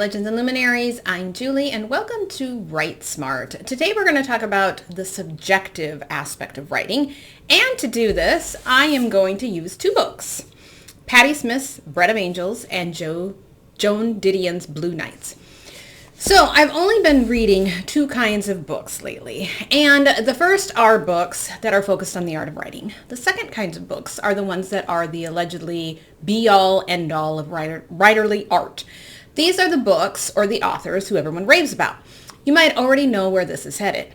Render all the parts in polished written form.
Legends and Luminaries. I'm Julie and welcome to Write Smart. Today we're going to talk about the subjective aspect of writing. And to do this, I am going to use two books. Patti Smith's Bread of Angels and Joan Didion's Blue Nights. So I've only been reading two kinds of books lately, and the first are books that are focused on the art of writing. The second kinds of books are the ones that are the allegedly be-all, end-all of writerly art. These are the books or the authors who everyone raves about. You might already know where this is headed.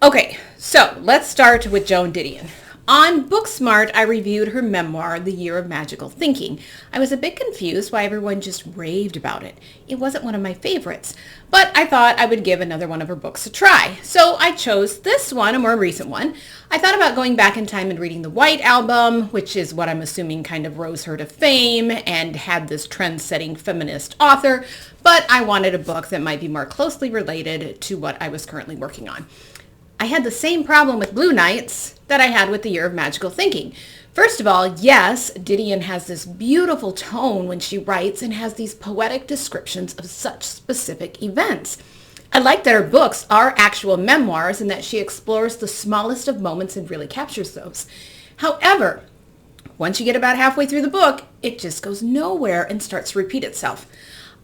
Okay, so let's start with Joan Didion. On Booksmart, I reviewed her memoir, The Year of Magical Thinking. I was a bit confused why everyone just raved about it. It wasn't one of my favorites, but I thought I would give another one of her books a try. So I chose this one, a more recent one. I thought about going back in time and reading the White Album, which is what I'm assuming kind of rose her to fame and had this trend-setting feminist author, but I wanted a book that might be more closely related to what I was currently working on. I had the same problem with Blue Nights that I had with The Year of Magical Thinking. First of all, yes, Didion has this beautiful tone when she writes and has these poetic descriptions of such specific events. I like that her books are actual memoirs and that she explores the smallest of moments and really captures those. However, once you get about halfway through the book, it just goes nowhere and starts to repeat itself.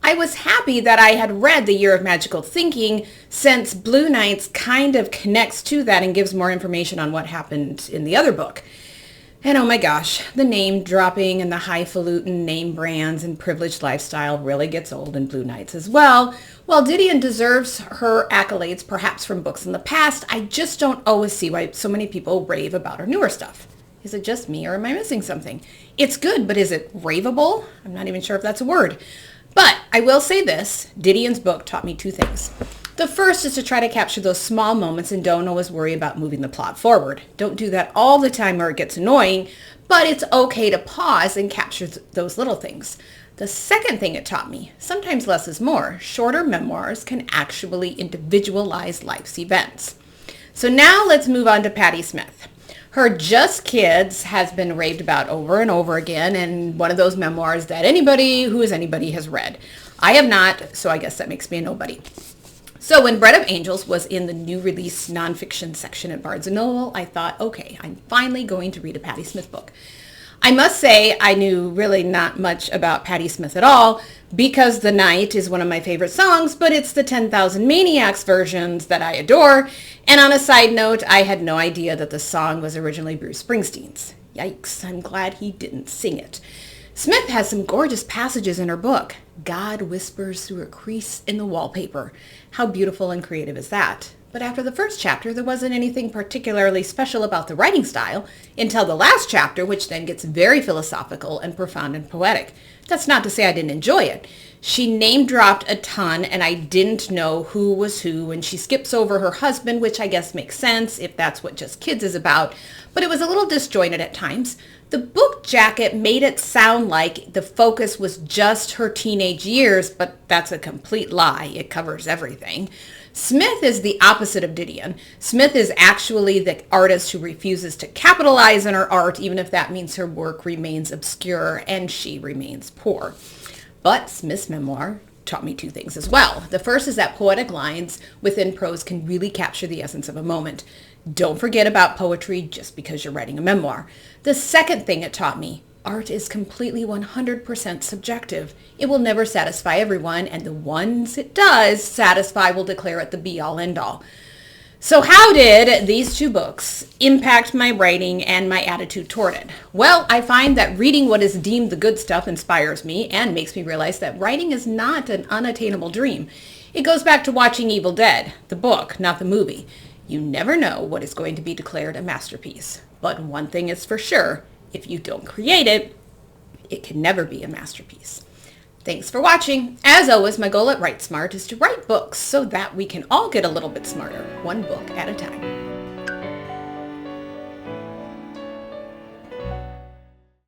I was happy that I had read The Year of Magical Thinking since Blue Nights kind of connects to that and gives more information on what happened in the other book. And oh my gosh, the name dropping and the highfalutin name brands and privileged lifestyle really gets old in Blue Nights as well. While Didion deserves her accolades perhaps from books in the past, I just don't always see why so many people rave about her newer stuff. Is it just me or am I missing something? It's good, but is it raveable? I'm not even sure if that's a word. But I will say this, Didion's book taught me two things. The first is to try to capture those small moments and don't always worry about moving the plot forward. Don't do that all the time or it gets annoying, but it's okay to pause and capture those little things. The second thing it taught me, sometimes less is more. Shorter memoirs can actually individualize life's events. So now let's move on to Patti Smith. Her Just Kids has been raved about over and over again, and one of those memoirs that anybody who is anybody has read. I have not, so I guess that makes me a nobody. So when Bread of Angels was in the new release nonfiction section at Barnes & Noble, I thought, okay, I'm finally going to read a Patti Smith book. I must say I knew really not much about Patti Smith at all because The Night is one of my favorite songs, but it's the 10,000 Maniacs versions that I adore. And on a side note, I had no idea that the song was originally Bruce Springsteen's. Yikes, I'm glad he didn't sing it. Smith has some gorgeous passages in her book. God whispers through a crease in the wallpaper. How beautiful and creative is that? But after the first chapter, there wasn't anything particularly special about the writing style until the last chapter, which then gets very philosophical and profound and poetic. That's not to say I didn't enjoy it. She name-dropped a ton, and I didn't know who was who, and she skips over her husband, which I guess makes sense if that's what Just Kids is about, but it was a little disjointed at times. The book jacket made it sound like the focus was just her teenage years, but that's a complete lie. It covers everything. Smith is the opposite of Didion. Smith is actually the artist who refuses to capitalize on her art, even if that means her work remains obscure and she remains poor. But Smith's memoir taught me two things as well. The first is that poetic lines within prose can really capture the essence of a moment. Don't forget about poetry just because you're writing a memoir. The second thing it taught me, art is completely 100% subjective. It will never satisfy everyone, and the ones it does satisfy will declare it the be-all, end-all. So how did these two books impact my writing and my attitude toward it? Well, I find that reading what is deemed the good stuff inspires me and makes me realize that writing is not an unattainable dream. It goes back to watching Evil Dead, the book, not the movie. You never know what is going to be declared a masterpiece. But one thing is for sure, if you don't create it, it can never be a masterpiece. Thanks for watching. As always, my goal at Write Smart is to write books so that we can all get a little bit smarter, one book at a time.